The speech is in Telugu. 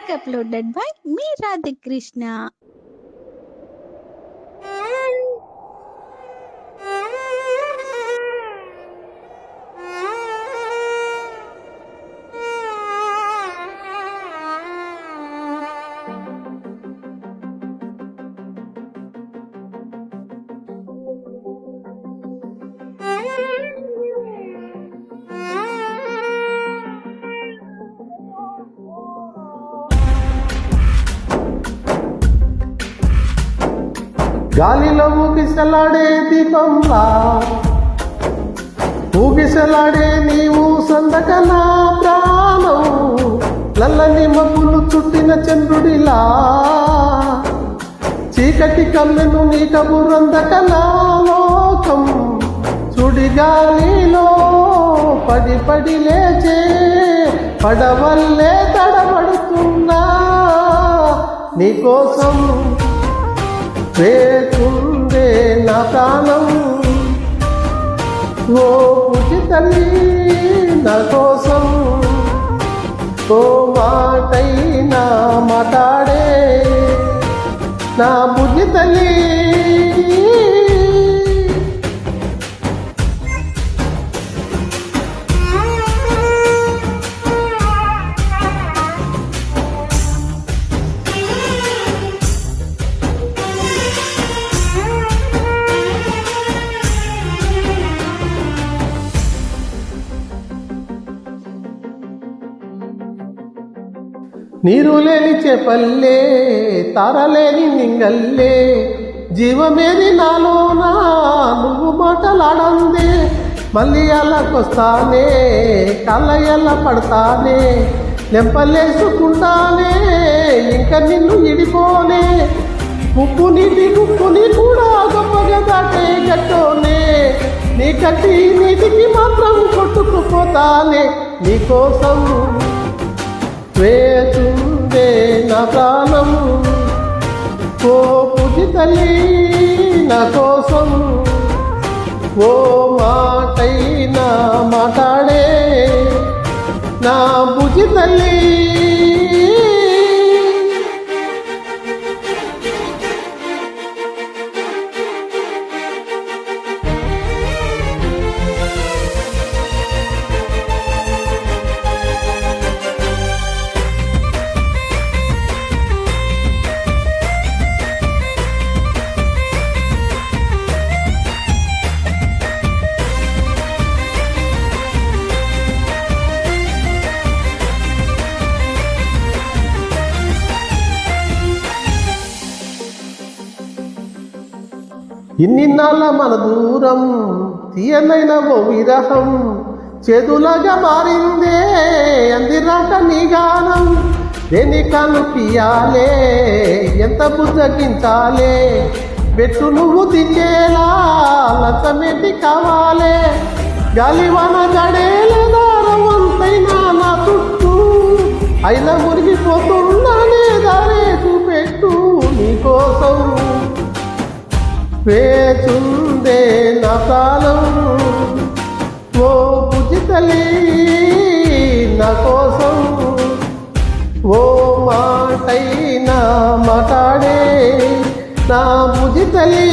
music uploaded by me Radhakrishna. గాలిలో ఊగిసలాడే దీపంలా ఊగిసలాడే నీవు సందకలా ప్రాణం నల్లని మబ్బులు చుట్టిన చంద్రుడిలా చీకటి కమ్మెను నీ కబురందకలా లోకం సుడిగాలిలో పడి పడి లేచే పడవల్లే తడబడుతున్నా నీకోసం వేకుందే నా ప్రాణం ఓ పుట్టి తల్లి నా కోసం ఓ మాటైనా మాట్లాడే నా బుద్ధి తల్లి నీరు లేని చెప్పల్లే తారలేని నింగల్లే జీవమేది నాలోనా నువ్వు మాటలాడందే మళ్ళీ అల్లకొస్తానే కళ్ళయ్యల్ల పడతానే లెంపలేసుకుంటానే ఇంకా నిన్ను ఇడిపోనే ఉప్పు నీటి గుప్పుని కూడా గొప్పగా దాటే గట్టోనే నీ కట్టి నీటికి మాత్రం కొట్టుకుపోతానే నీకోసం వేచుందే నా ప్రాణం ఓ పుట్టి తల్లి నా కోసం ఓ మాటైనా మాట్లాడే నా బుజ్జి తల్లి ఇన్నిన్నాళ్ళ మన దూరం తీయనైన ఓ విరహం చేదులాగా మారిందే అందిరాక నీ గానం దేని కనిపియాలే ఎంత బుజ్జగించాలే పెట్టు నువ్వు తించేలా లచ్చమేంటి కావాలే గాలివాన గడేలేదా రవంతైనా నా చుట్టూ అయినా మురిగిపోతున్నానే దారే చూపెట్టు నీకోసం వేచుందే నా ప్రాణం ఓ బుజ్జి తల్లి నా కోసం ఓ మాటైనా మాట్లాడే నా బుజ్జి తల్లి